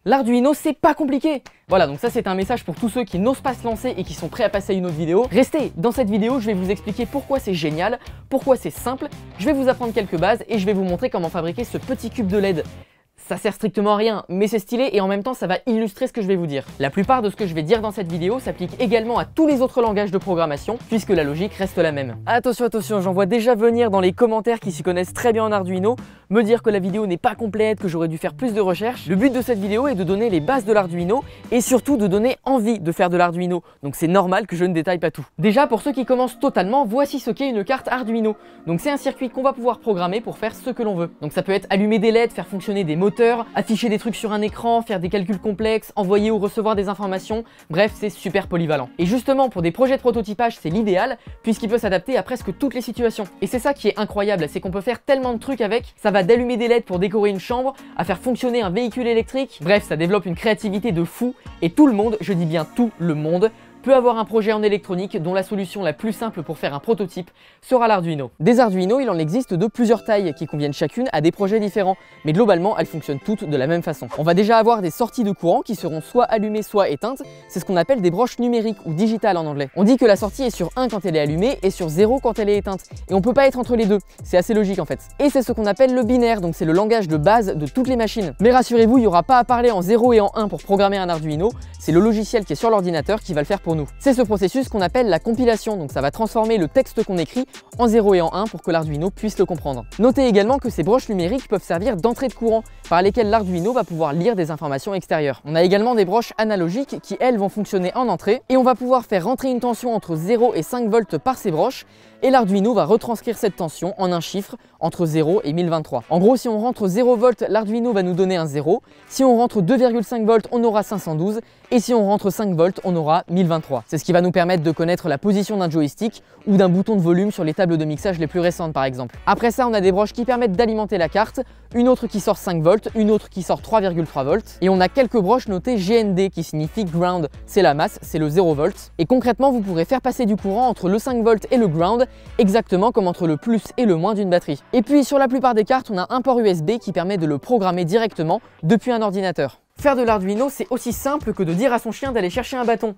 L'Arduino, c'est pas compliqué. Voilà, donc ça c'est un message pour tous ceux qui n'osent pas se lancer et qui sont prêts à passer à une autre vidéo. Restez, dans cette vidéo, je vais vous expliquer pourquoi c'est génial, pourquoi c'est simple, je vais vous apprendre quelques bases et je vais vous montrer comment fabriquer ce petit cube de LED. Ça sert strictement à rien, mais c'est stylé et en même temps ça va illustrer ce que je vais vous dire. La plupart de ce que je vais dire dans cette vidéo s'applique également à tous les autres langages de programmation, puisque la logique reste la même. Attention, attention, j'en vois déjà venir dans les commentaires qui s'y connaissent très bien en Arduino, me dire que la vidéo n'est pas complète, que j'aurais dû faire plus de recherches. Le but de cette vidéo est de donner les bases de l'Arduino et surtout de donner envie de faire de l'Arduino, donc c'est normal que je ne détaille pas tout. Déjà, pour ceux qui commencent totalement, voici ce qu'est une carte Arduino. Donc c'est un circuit qu'on va pouvoir programmer pour faire ce que l'on veut. Donc ça peut être allumer des LED, faire fonctionner des moteurs, afficher des trucs sur un écran, faire des calculs complexes, envoyer ou recevoir des informations, bref, c'est super polyvalent. Et justement, pour des projets de prototypage, c'est l'idéal, puisqu'il peut s'adapter à presque toutes les situations. Et c'est ça qui est incroyable, c'est qu'on peut faire tellement de trucs avec, ça va d'allumer des LED pour décorer une chambre, à faire fonctionner un véhicule électrique, bref, ça développe une créativité de fou, et tout le monde, je dis bien tout le monde, peut avoir un projet en électronique dont la solution la plus simple pour faire un prototype sera l'Arduino. Des Arduino, il en existe de plusieurs tailles qui conviennent chacune à des projets différents, mais globalement elles fonctionnent toutes de la même façon. On va déjà avoir des sorties de courant qui seront soit allumées soit éteintes, c'est ce qu'on appelle des broches numériques ou digitales en anglais. On dit que la sortie est sur 1 quand elle est allumée et sur 0 quand elle est éteinte, et on peut pas être entre les deux, c'est assez logique en fait. Et c'est ce qu'on appelle le binaire, donc c'est le langage de base de toutes les machines. Mais rassurez-vous, il n'y aura pas à parler en 0 et en 1 pour programmer un Arduino, c'est le logiciel qui est sur l'ordinateur qui va le faire pour nous. C'est ce processus qu'on appelle la compilation, donc ça va transformer le texte qu'on écrit en 0 et en 1 pour que l'Arduino puisse le comprendre. Notez également que ces broches numériques peuvent servir d'entrée de courant, par lesquelles l'Arduino va pouvoir lire des informations extérieures. On a également des broches analogiques qui elles vont fonctionner en entrée, et on va pouvoir faire rentrer une tension entre 0 et 5 volts par ces broches, et l'Arduino va retranscrire cette tension en un chiffre entre 0 et 1023. En gros, si on rentre 0 volts, l'Arduino va nous donner un 0, si on rentre 2,5 volts, on aura 512, et si on rentre 5 volts, on aura 1023. C'est ce qui va nous permettre de connaître la position d'un joystick ou d'un bouton de volume sur les tables de mixage les plus récentes par exemple. Après ça, on a des broches qui permettent d'alimenter la carte, une autre qui sort 5 volts, une autre qui sort 3,3 volts, et on a quelques broches notées GND qui signifie ground, c'est la masse, c'est le 0 volts, et concrètement vous pourrez faire passer du courant entre le 5 volts et le ground, exactement comme entre le plus et le moins d'une batterie. Et puis sur la plupart des cartes, on a un port USB qui permet de le programmer directement depuis un ordinateur. Faire de l'Arduino, c'est aussi simple que de dire à son chien d'aller chercher un bâton.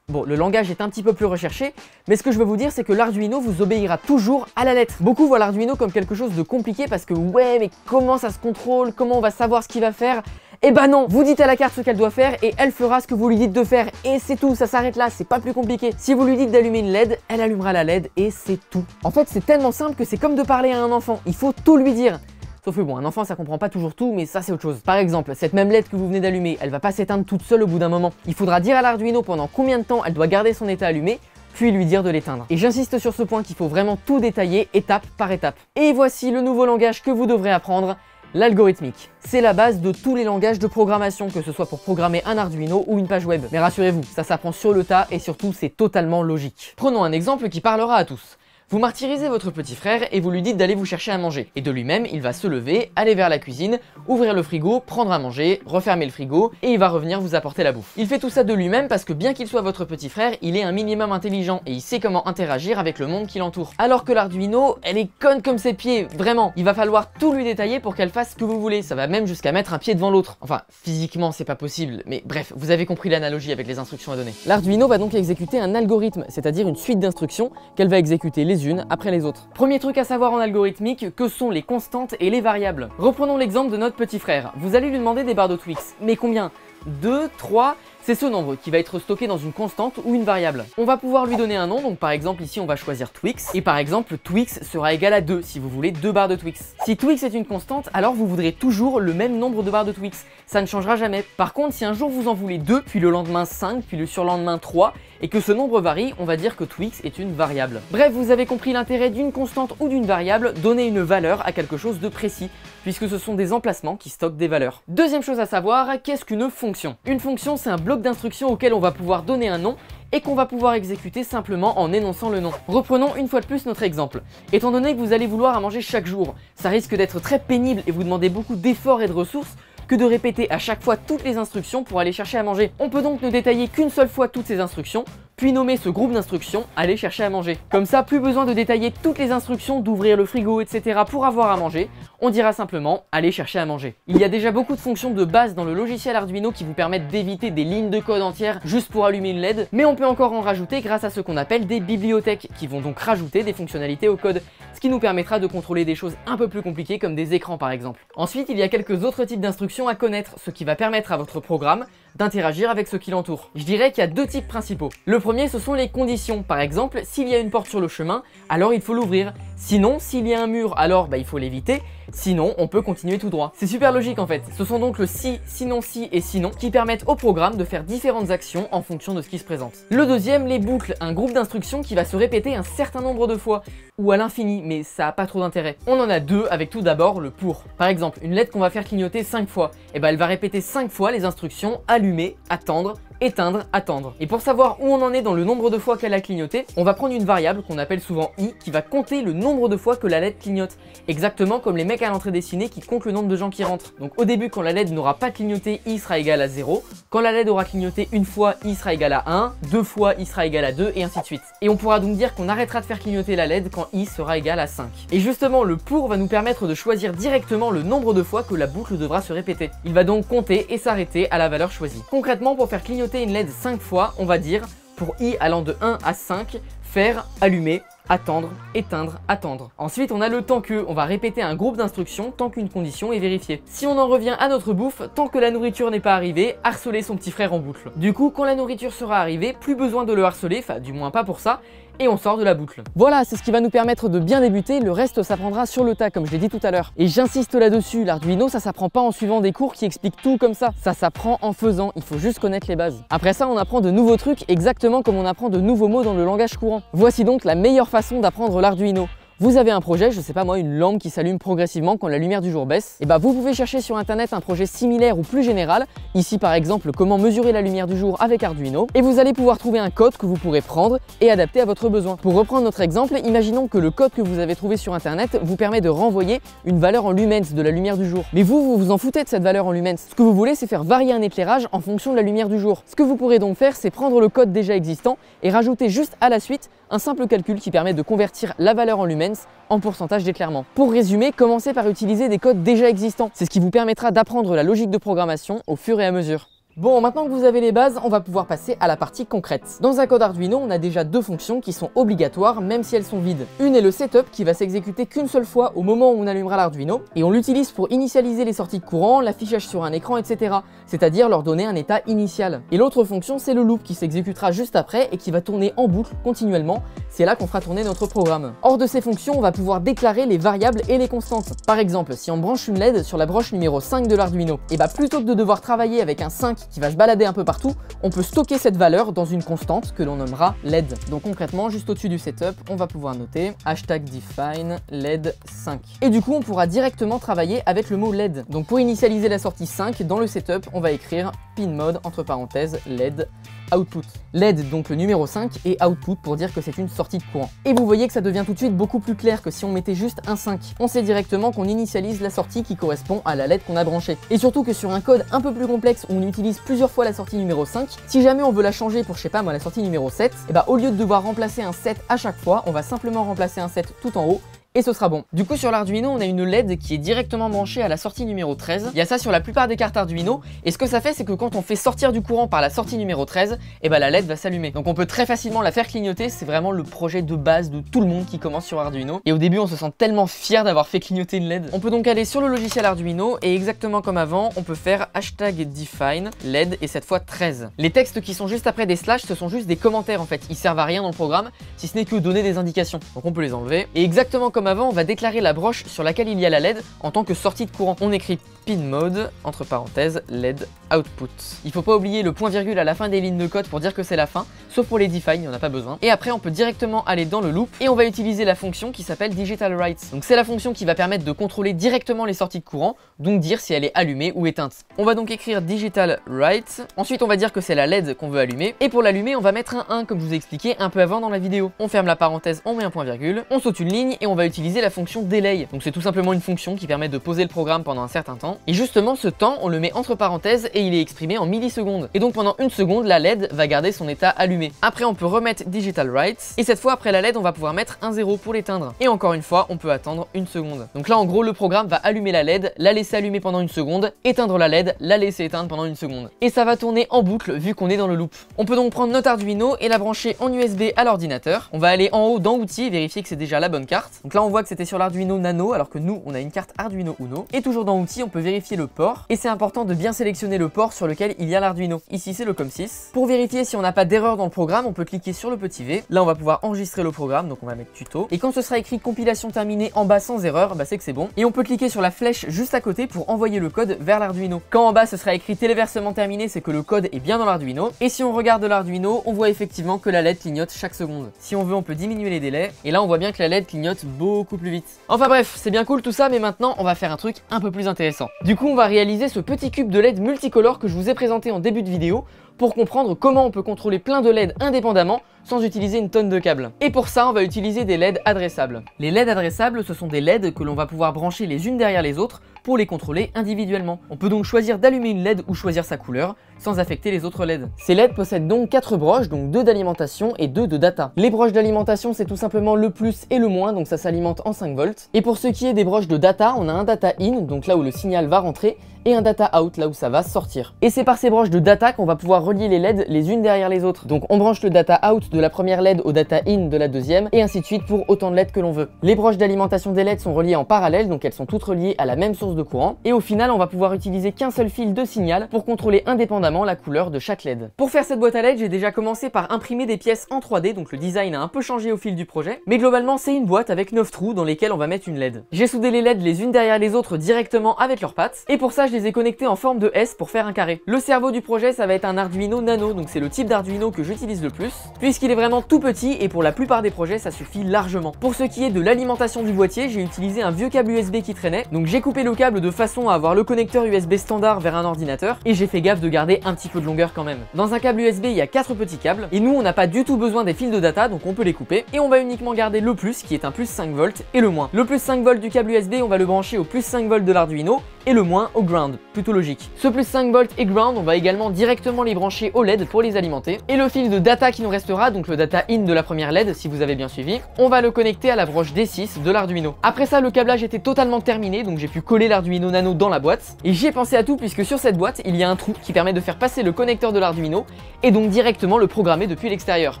Bon, le langage est un petit peu plus recherché, mais ce que je veux vous dire, c'est que l'Arduino vous obéira toujours à la lettre. Beaucoup voient l'Arduino comme quelque chose de compliqué parce que ouais, mais comment ça se contrôle? Comment on va savoir ce qu'il va faire? Eh ben non, vous dites à la carte ce qu'elle doit faire et elle fera ce que vous lui dites de faire, et c'est tout, ça s'arrête là, c'est pas plus compliqué. Si vous lui dites d'allumer une LED, elle allumera la LED et c'est tout. En fait, c'est tellement simple que c'est comme de parler à un enfant, il faut tout lui dire. Sauf que bon, un enfant ça comprend pas toujours tout, mais ça c'est autre chose. Par exemple, cette même LED que vous venez d'allumer, elle va pas s'éteindre toute seule au bout d'un moment. Il faudra dire à l'Arduino pendant combien de temps elle doit garder son état allumé, puis lui dire de l'éteindre. Et j'insiste sur ce point qu'il faut vraiment tout détailler étape par étape. Et voici le nouveau langage que vous devrez apprendre, l'algorithmique. C'est la base de tous les langages de programmation, que ce soit pour programmer un Arduino ou une page web. Mais rassurez-vous, ça s'apprend sur le tas et surtout c'est totalement logique. Prenons un exemple qui parlera à tous. Vous martyrisez votre petit frère et vous lui dites d'aller vous chercher à manger. Et de lui-même, il va se lever, aller vers la cuisine, ouvrir le frigo, prendre à manger, refermer le frigo et il va revenir vous apporter la bouffe. Il fait tout ça de lui-même parce que bien qu'il soit votre petit frère, il est un minimum intelligent et il sait comment interagir avec le monde qui l'entoure. Alors que l'Arduino, elle est conne comme ses pieds, vraiment. Il va falloir tout lui détailler pour qu'elle fasse ce que vous voulez. Ça va même jusqu'à mettre un pied devant l'autre. Enfin, physiquement, c'est pas possible, mais bref, vous avez compris l'analogie avec les instructions à donner. L'Arduino va donc exécuter un algorithme, c'est-à-dire une suite d'instructions qu'elle va exécuter les unes après les autres. Premier truc à savoir en algorithmique, que sont les constantes et les variables. Reprenons l'exemple de notre petit frère. Vous allez lui demander des barres de Twix. Mais combien? 2, 3, c'est ce nombre qui va être stocké dans une constante ou une variable. On va pouvoir lui donner un nom, donc par exemple ici on va choisir Twix, et par exemple Twix sera égal à 2 si vous voulez 2 barres de Twix. Si Twix est une constante, alors vous voudrez toujours le même nombre de barres de Twix, ça ne changera jamais. Par contre, si un jour vous en voulez 2, puis le lendemain 5, puis le surlendemain 3, et que ce nombre varie, on va dire que Twix est une variable. Bref, vous avez compris l'intérêt d'une constante ou d'une variable, donner une valeur à quelque chose de précis, puisque ce sont des emplacements qui stockent des valeurs. Deuxième chose à savoir, qu'est-ce qu'une fonction? Une fonction, c'est un bloc d'instructions auquel on va pouvoir donner un nom et qu'on va pouvoir exécuter simplement en énonçant le nom. Reprenons une fois de plus notre exemple. Étant donné que vous allez vouloir à manger chaque jour, ça risque d'être très pénible et vous demander beaucoup d'efforts et de ressources, que de répéter à chaque fois toutes les instructions pour aller chercher à manger. On peut donc ne détailler qu'une seule fois toutes ces instructions, puis nommer ce groupe d'instructions « aller chercher à manger ». Comme ça, plus besoin de détailler toutes les instructions, d'ouvrir le frigo, etc. pour avoir à manger, on dira simplement « aller chercher à manger ». Il y a déjà beaucoup de fonctions de base dans le logiciel Arduino qui vous permettent d'éviter des lignes de code entières juste pour allumer une LED, mais on peut encore en rajouter grâce à ce qu'on appelle des bibliothèques, qui vont donc rajouter des fonctionnalités au code, ce qui nous permettra de contrôler des choses un peu plus compliquées comme des écrans par exemple. Ensuite, il y a quelques autres types d'instructions à connaître, ce qui va permettre à votre programme d'interagir avec ce qui l'entoure. Je dirais qu'il y a deux types principaux. Le premier, ce sont les conditions. Par exemple, s'il y a une porte sur le chemin, alors il faut l'ouvrir. Sinon, s'il y a un mur, alors il faut l'éviter. Sinon, on peut continuer tout droit. C'est super logique en fait. Ce sont donc le si, sinon si et sinon qui permettent au programme de faire différentes actions en fonction de ce qui se présente. Le deuxième, les boucles, un groupe d'instructions qui va se répéter un certain nombre de fois, ou à l'infini, mais ça n'a pas trop d'intérêt. On en a deux avec tout d'abord le pour. Par exemple, une lettre qu'on va faire clignoter 5 fois, elle va répéter 5 fois les instructions allumer, attendre, éteindre, attendre. Et pour savoir où on en est dans le nombre de fois qu'elle a clignoté, on va prendre une variable qu'on appelle souvent i qui va compter le nombre de fois que la LED clignote. Exactement comme les mecs à l'entrée des ciné qui comptent le nombre de gens qui rentrent. Donc au début, quand la LED n'aura pas clignoté, i sera égal à 0. Quand la LED aura clignoté une fois, i sera égal à 1. Deux fois, i sera égal à 2 et ainsi de suite. Et on pourra donc dire qu'on arrêtera de faire clignoter la LED quand i sera égal à 5. Et justement, le pour va nous permettre de choisir directement le nombre de fois que la boucle devra se répéter. Il va donc compter et s'arrêter à la valeur choisie. Concrètement, pour faire clignoter une LED 5 fois, on va dire, pour i allant de 1 à 5, faire allumer, attendre, éteindre, attendre. Ensuite, on a le tant que, on va répéter un groupe d'instructions tant qu'une condition est vérifiée. Si on en revient à notre bouffe, tant que la nourriture n'est pas arrivée, harceler son petit frère en boucle. Du coup, quand la nourriture sera arrivée, plus besoin de le harceler, enfin du moins pas pour ça, et on sort de la boucle. Voilà, c'est ce qui va nous permettre de bien débuter, le reste s'apprendra sur le tas comme je l'ai dit tout à l'heure. Et j'insiste là-dessus, l'Arduino ça s'apprend pas en suivant des cours qui expliquent tout comme ça s'apprend en faisant, il faut juste connaître les bases. Après ça, on apprend de nouveaux trucs exactement comme on apprend de nouveaux mots dans le langage courant. Voici donc la meilleure façon d'apprendre l'Arduino. Vous avez un projet, je sais pas moi, une lampe qui s'allume progressivement quand la lumière du jour baisse, et vous pouvez chercher sur internet un projet similaire ou plus général, ici par exemple comment mesurer la lumière du jour avec Arduino, et vous allez pouvoir trouver un code que vous pourrez prendre et adapter à votre besoin. Pour reprendre notre exemple, imaginons que le code que vous avez trouvé sur internet vous permet de renvoyer une valeur en lumens de la lumière du jour. Mais vous vous en foutez de cette valeur en lumens. Ce que vous voulez, c'est faire varier un éclairage en fonction de la lumière du jour. Ce que vous pourrez donc faire, c'est prendre le code déjà existant et rajouter juste à la suite un simple calcul qui permet de convertir la valeur en lumens en pourcentage d'éclairement. Pour résumer, commencez par utiliser des codes déjà existants. C'est ce qui vous permettra d'apprendre la logique de programmation au fur et à mesure. Bon, maintenant que vous avez les bases, on va pouvoir passer à la partie concrète. Dans un code Arduino, on a déjà deux fonctions qui sont obligatoires même si elles sont vides. Une est le setup qui va s'exécuter qu'une seule fois au moment où on allumera l'Arduino et on l'utilise pour initialiser les sorties de courant, l'affichage sur un écran, etc. C'est-à-dire leur donner un état initial. Et l'autre fonction, c'est le loop qui s'exécutera juste après et qui va tourner en boucle continuellement. C'est là qu'on fera tourner notre programme. Hors de ces fonctions, on va pouvoir déclarer les variables et les constantes. Par exemple, si on branche une LED sur la broche numéro 5 de l'Arduino, et plutôt que de devoir travailler avec un 5 qui va se balader un peu partout, on peut stocker cette valeur dans une constante que l'on nommera LED. Donc concrètement, juste au-dessus du setup, on va pouvoir noter #define LED 5. Et du coup, on pourra directement travailler avec le mot LED. Donc pour initialiser la sortie 5, dans le setup, on va écrire pinMode entre parenthèses LED output. LED donc le numéro 5 et output pour dire que c'est une sortie de courant. Et vous voyez que ça devient tout de suite beaucoup plus clair que si on mettait juste un 5. On sait directement qu'on initialise la sortie qui correspond à la LED qu'on a branchée. Et surtout que sur un code un peu plus complexe où on utilise plusieurs fois la sortie numéro 5, si jamais on veut la changer pour je sais pas moi la sortie numéro 7, au lieu de devoir remplacer un 7 à chaque fois, on va simplement remplacer un 7 tout en haut et ce sera bon. Du coup sur l'Arduino on a une LED qui est directement branchée à la sortie numéro 13. Il y a ça sur la plupart des cartes Arduino et ce que ça fait c'est que quand on fait sortir du courant par la sortie numéro 13, la LED va s'allumer. Donc on peut très facilement la faire clignoter, c'est vraiment le projet de base de tout le monde qui commence sur Arduino. Et au début on se sent tellement fier d'avoir fait clignoter une LED. On peut donc aller sur le logiciel Arduino et exactement comme avant on peut faire #define LED et cette fois 13. Les textes qui sont juste après des slash ce sont juste des commentaires en fait, ils servent à rien dans le programme si ce n'est que donner des indications. Donc on peut les enlever. Et exactement comme avant, on va déclarer la broche sur laquelle il y a la LED en tant que sortie de courant. On écrit pinMode entre parenthèses LED output. Il faut pas oublier le point virgule à la fin des lignes de code pour dire que c'est la fin, sauf pour les define, il n'y en a pas besoin. Et après on peut directement aller dans le loop et on va utiliser la fonction qui s'appelle digital write. Donc c'est la fonction qui va permettre de contrôler directement les sorties de courant, donc dire si elle est allumée ou éteinte. On va donc écrire digital write, ensuite on va dire que c'est la LED qu'on veut allumer, et pour l'allumer on va mettre un 1 comme je vous ai expliqué un peu avant dans la vidéo. On ferme la parenthèse, on met un point virgule, on saute une ligne et on va utiliser la fonction delay. Donc c'est tout simplement une fonction qui permet de poser le programme pendant un certain temps temps. Et justement, ce temps, on le met entre parenthèses et il est exprimé en millisecondes. Et donc pendant une seconde, la LED va garder son état allumé. Après, on peut remettre Digital Rights. Et cette fois, après la LED, on va pouvoir mettre un 0 pour l'éteindre. Et encore une fois, on peut attendre une seconde. Donc là, en gros, le programme va allumer la LED, la laisser allumer pendant une seconde, éteindre la LED, la laisser éteindre pendant une seconde. Et ça va tourner en boucle vu qu'on est dans le loop. On peut donc prendre notre Arduino et la brancher en USB à l'ordinateur. On va aller en haut dans Outils et vérifier que c'est déjà la bonne carte. Donc là, on voit que c'était sur l'Arduino Nano alors que nous, on a une carte Arduino Uno. Et toujours dans Outils, on peut vérifier le port. Et c'est important de bien sélectionner le port sur lequel il y a l'Arduino. Ici, c'est le COM6. Pour vérifier si on n'a pas d'erreur dans le programme, on peut cliquer sur le petit V. Là, on va pouvoir enregistrer le programme. Donc on va mettre tuto. Et quand ce sera écrit compilation terminée en bas sans erreur, bah c'est que c'est bon. Et on peut cliquer sur la flèche juste à côté pour envoyer le code vers l'Arduino. Quand en bas ce sera écrit téléversement terminé, c'est que le code est bien dans l'Arduino. Et si on regarde l'Arduino, on voit effectivement que la LED clignote chaque seconde. Si on veut, on peut diminuer les délais. Et là, on voit bien que la LED clignote beaucoup plus vite. Enfin bref, c'est bien cool tout ça, mais maintenant, on va faire un truc un peu plus intéressant. Du coup, on va réaliser ce petit cube de LED multicolore que je vous ai présenté en début de vidéo pour comprendre comment on peut contrôler plein de LED indépendamment sans utiliser une tonne de câbles. Et pour ça, on va utiliser des LED adressables. Les LED adressables, ce sont des LED que l'on va pouvoir brancher les unes derrière les autres pour les contrôler individuellement. On peut donc choisir d'allumer une LED ou choisir sa couleur sans affecter les autres LED. Ces LED possèdent donc 4 broches, donc 2 d'alimentation et 2 de data. Les broches d'alimentation, c'est tout simplement le plus et le moins, donc ça s'alimente en 5 volts. Et pour ce qui est des broches de data, on a un data in, donc là où le signal va rentrer, et un data out, là où ça va sortir. Et c'est par ces broches de data qu'on va pouvoir relier les LED les unes derrière les autres. Donc on branche le data out de la première LED au data in de la deuxième, et ainsi de suite pour autant de LED que l'on veut. Les broches d'alimentation des LED sont reliées en parallèle, donc elles sont toutes reliées à la même source de courant. Et au final, on va pouvoir utiliser qu'un seul fil de signal pour contrôler indépendamment la couleur de chaque LED. Pour faire cette boîte à LED, j'ai déjà commencé par imprimer des pièces en 3D, donc le design a un peu changé au fil du projet. Mais globalement, c'est une boîte avec 9 trous dans lesquels on va mettre une LED. J'ai soudé les LED les unes derrière les autres directement avec leurs pattes, et pour ça, je les ai connectées en forme de S pour faire un carré. Le cerveau du projet, ça va être un Arduino Nano, donc c'est le type d'Arduino que j'utilise le plus, puisqu'il est vraiment tout petit et pour la plupart des projets, ça suffit largement. Pour ce qui est de l'alimentation du boîtier, j'ai utilisé un vieux câble USB qui traînait, donc j'ai coupé le câble de façon à avoir le connecteur USB standard vers un ordinateur, et j'ai fait gaffe de garder un petit peu de longueur quand même. Dans un câble USB, il y a 4 petits câbles, et nous, on n'a pas du tout besoin des fils de data, donc on peut les couper, et on va uniquement garder le plus, qui est un plus 5 volts, et le moins. Le plus 5 volts du câble USB, on va le brancher au plus 5 volts de l'Arduino, et le moins au ground, plutôt logique. Ce plus 5 volts et ground, on va également directement les brancher au LED pour les alimenter. Et le fil de data qui nous restera, donc le data in de la première LED, si vous avez bien suivi, on va le connecter à la broche D6 de l'Arduino. Après ça, le câblage était totalement terminé, donc j'ai pu coller l'Arduino Nano dans la boîte. Et j'y ai pensé à tout puisque sur cette boîte, il y a un trou qui permet de faire passer le connecteur de l'Arduino et donc directement le programmer depuis l'extérieur.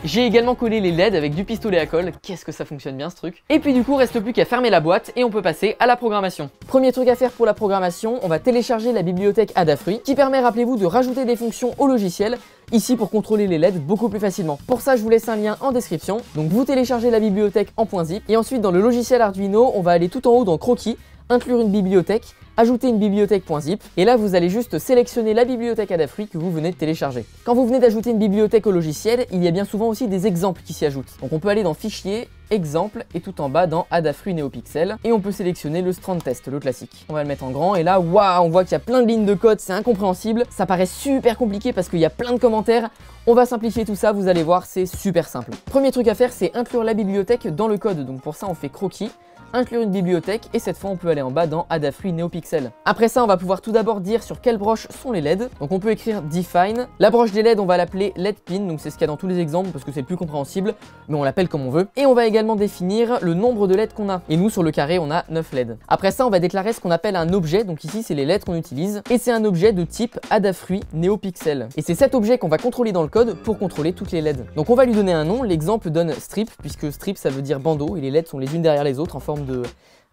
J'ai également collé les LED avec du pistolet à colle. Qu'est-ce que ça fonctionne bien ce truc. Et puis du coup, reste plus qu'à fermer la boîte et on peut passer à la programmation. Premier truc à faire pour la programmation, on va télécharger la bibliothèque Adafruit qui permet, rappelez-vous, de rajouter des fonctions au logiciel, ici pour contrôler les LED beaucoup plus facilement. Pour ça, je vous laisse un lien en description. Donc vous téléchargez la bibliothèque en .zip et ensuite dans le logiciel Arduino, on va aller tout en haut dans Croquis, inclure une bibliothèque, ajouter une bibliothèque .zip et là vous allez juste sélectionner la bibliothèque Adafruit que vous venez de télécharger. Quand vous venez d'ajouter une bibliothèque au logiciel, il y a bien souvent aussi des exemples qui s'y ajoutent. Donc on peut aller dans Fichier, Exemple et tout en bas dans Adafruit NeoPixel et on peut sélectionner le Strand Test, le classique. On va le mettre en grand et là, waouh, on voit qu'il y a plein de lignes de code, c'est incompréhensible. Ça paraît super compliqué parce qu'il y a plein de commentaires. On va simplifier tout ça, vous allez voir, c'est super simple. Premier truc à faire, c'est inclure la bibliothèque dans le code. Donc pour ça, on fait croquis, inclure une bibliothèque et cette fois on peut aller en bas dans Adafruit NeoPixel. Après ça, on va pouvoir tout d'abord dire sur quelle broche sont les LED. Donc on peut écrire define. La broche des LED, on va l'appeler LED pin, donc c'est ce qu'il y a dans tous les exemples parce que c'est le plus compréhensible, mais on l'appelle comme on veut. Et on va également définir le nombre de LED qu'on a. Et nous sur le carré, on a 9 LED. Après ça, on va déclarer ce qu'on appelle un objet. Donc ici, c'est les LED qu'on utilise et c'est un objet de type Adafruit NeoPixel. Et c'est cet objet qu'on va contrôler dans le code pour contrôler toutes les LED. Donc on va lui donner un nom. L'exemple donne strip puisque strip ça veut dire bandeau et les LED sont les unes derrière les autres en forme de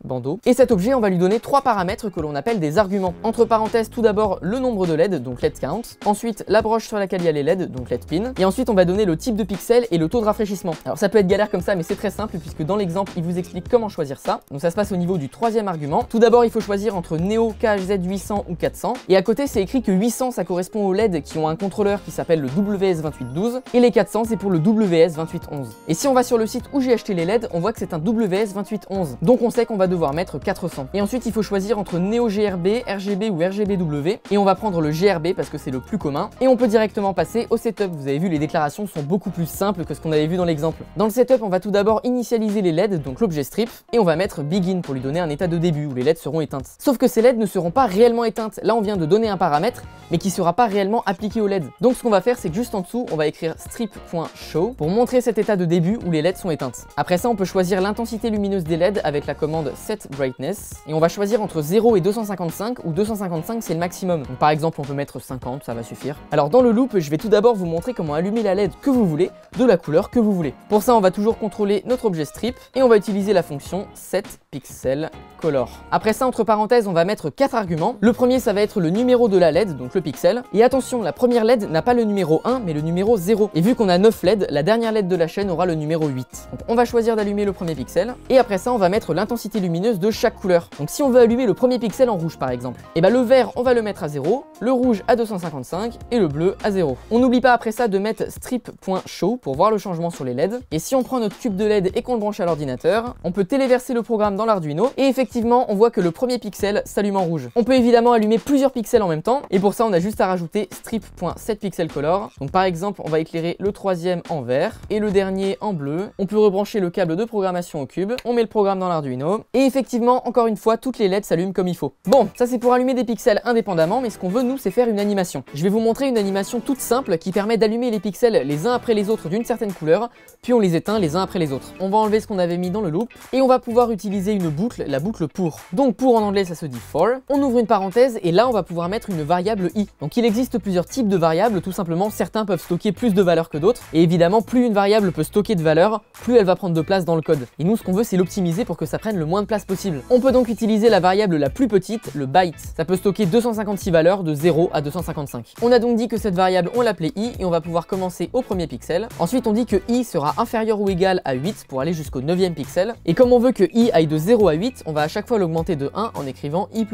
bandeau. Et cet objet, on va lui donner 3 paramètres que l'on appelle des arguments. Entre parenthèses, tout d'abord le nombre de LED, donc LED count. Ensuite, la broche sur laquelle il y a les LED, donc LED pin. Et ensuite, on va donner le type de pixel et le taux de rafraîchissement. Alors ça peut être galère comme ça, mais c'est très simple puisque dans l'exemple, il vous explique comment choisir ça. Donc ça se passe au niveau du 3e argument. Tout d'abord, il faut choisir entre Neo KHZ 800 ou 400. Et à côté, c'est écrit que 800, ça correspond aux LED qui ont un contrôleur qui s'appelle le WS2812. Et les 400, c'est pour le WS2811. Et si on va sur le site où j'ai acheté les LED, on voit que c'est un WS2811. Donc on sait qu'on va devoir mettre 400. Et ensuite il faut choisir entre Neo GRB, RGB ou RGBW, et on va prendre le GRB parce que c'est le plus commun, et on peut directement passer au setup. Vous avez vu, les déclarations sont beaucoup plus simples que ce qu'on avait vu dans l'exemple. Dans le setup, on va tout d'abord initialiser les LED, donc l'objet strip, et on va mettre begin pour lui donner un état de début où les LED seront éteintes. Sauf que ces LED ne seront pas réellement éteintes. Là on vient de donner un paramètre, mais qui sera pas réellement appliqué aux LED. Donc ce qu'on va faire, c'est que juste en dessous, on va écrire strip.show pour montrer cet état de début où les LED sont éteintes. Après ça, on peut choisir l'intensité lumineuse des LED avec la commande set brightness, et on va choisir entre 0 et 255, où 255 c'est le maximum. Donc par exemple, on peut mettre 50, ça va suffire. Alors dans le loop, je vais tout d'abord vous montrer comment allumer la LED que vous voulez, de la couleur que vous voulez. Pour ça, on va toujours contrôler notre objet strip, et on va utiliser la fonction setPixelColor. Après ça, entre parenthèses, on va mettre 4 arguments. Le premier, ça va être le numéro de la LED, donc le pixel. Et attention, la première LED n'a pas le numéro 1, mais le numéro 0. Et vu qu'on a 9 LED, la dernière LED de la chaîne aura le numéro 8. Donc on va choisir d'allumer le premier pixel. Et après ça, on va mettre l'intensité lumineuse de chaque couleur. Donc si on veut allumer le premier pixel en rouge par exemple, et le vert, on va le mettre à 0, le rouge à 255 et le bleu à 0. On n'oublie pas après ça de mettre strip.show pour voir le changement sur les LED. Et si on prend notre cube de LED et qu'on le branche à l'ordinateur, on peut téléverser le programme dans l'Arduino et effectivement, on voit que le premier pixel s'allume en rouge. On peut évidemment allumer plusieurs pixels en même temps, et pour ça on a juste à rajouter strip.setPixelColor. Donc par exemple, on va éclairer le troisième en vert et le dernier en bleu. On peut rebrancher le câble de programmation au cube, on met le programme dans l'Arduino, et effectivement, encore une fois, toutes les LED s'allument comme il faut. Bon, ça c'est pour allumer des pixels indépendamment, mais ce qu'on veut nous, c'est faire une animation. Je vais vous montrer une animation toute simple qui permet d'allumer les pixels les uns après les autres d'une certaine couleur, puis on les éteint les uns après les autres. On va enlever ce qu'on avait mis dans le loop, et on va pouvoir utiliser une boucle, la boucle pour. Donc pour en anglais, ça se dit for. On ouvre une parenthèse, et là on va pouvoir mettre une variable i. Donc il existe plusieurs types de variables, tout simplement certains peuvent stocker plus de valeur que d'autres, et évidemment plus une variable peut stocker de valeur, plus elle va prendre de place dans le code. Et nous ce qu'on veut c'est l'optimiser pour que ça prenne le moins de place possible. On peut donc utiliser la variable la plus petite, le byte. Ça peut stocker 256 valeurs de 0 à 255. On a donc dit que cette variable on l'appelait i, et on va pouvoir commencer au premier pixel. Ensuite on dit que i sera inférieur ou égal à 8 pour aller jusqu'au 9e pixel, et comme on veut que i aille de 0 à 8, on va à chaque fois l'augmenter de 1 en écrivant i++.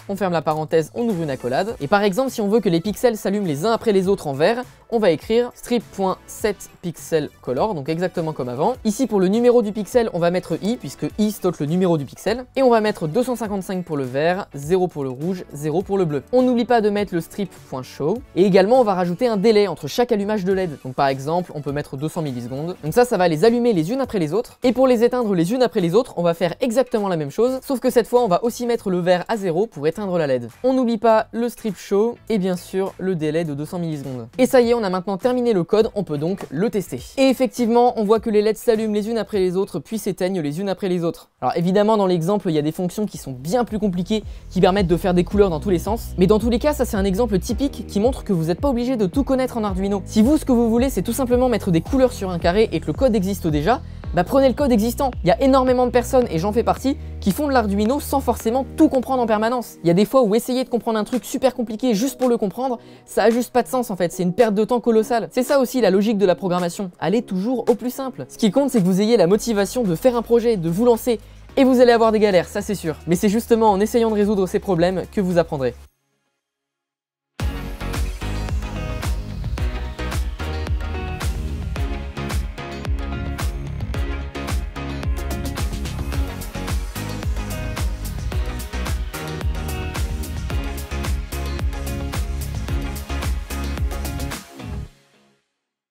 On ferme la parenthèse, on ouvre une accolade, et par exemple si on veut que les pixels s'allument les uns après les autres en vert, on va écrire strip.setPixelColor, donc exactement comme avant. Ici pour le numéro du pixel, on va mettre i, puisque i stocke le numéro du pixel, et on va mettre 255 pour le vert, 0 pour le rouge, 0 pour le bleu. On n'oublie pas de mettre le strip.show, et également on va rajouter un délai entre chaque allumage de LED. Donc par exemple, on peut mettre 200 millisecondes. Donc ça va les allumer les unes après les autres, et pour les éteindre les unes après les autres, on va faire exactement la même chose, sauf que cette fois on va aussi mettre le vert à 0 pour éteindre la LED. On n'oublie pas le strip show, et bien sûr le délai de 200 millisecondes. Et ça y est, on a maintenant terminé le code, on peut donc le tester. Et effectivement, on voit que les LED s'allument les unes après les autres, puis s'éteignent les unes après les autres. Alors évidemment, dans l'exemple, il y a des fonctions qui sont bien plus compliquées, qui permettent de faire des couleurs dans tous les sens. Mais dans tous les cas, ça c'est un exemple typique qui montre que vous n'êtes pas obligé de tout connaître en Arduino. Si vous, ce que vous voulez, c'est tout simplement mettre des couleurs sur un carré et que le code existe déjà, prenez le code existant. Il y a énormément de personnes, et j'en fais partie, qui font de l'Arduino sans forcément tout comprendre en permanence. Il y a des fois où essayer de comprendre un truc super compliqué juste pour le comprendre, ça a juste pas de sens en fait, c'est une perte de temps colossale. C'est ça aussi la logique de la programmation, allez toujours au plus simple. Ce qui compte, c'est que vous ayez la motivation de faire un projet, de vous lancer, et vous allez avoir des galères, ça c'est sûr. Mais c'est justement en essayant de résoudre ces problèmes que vous apprendrez.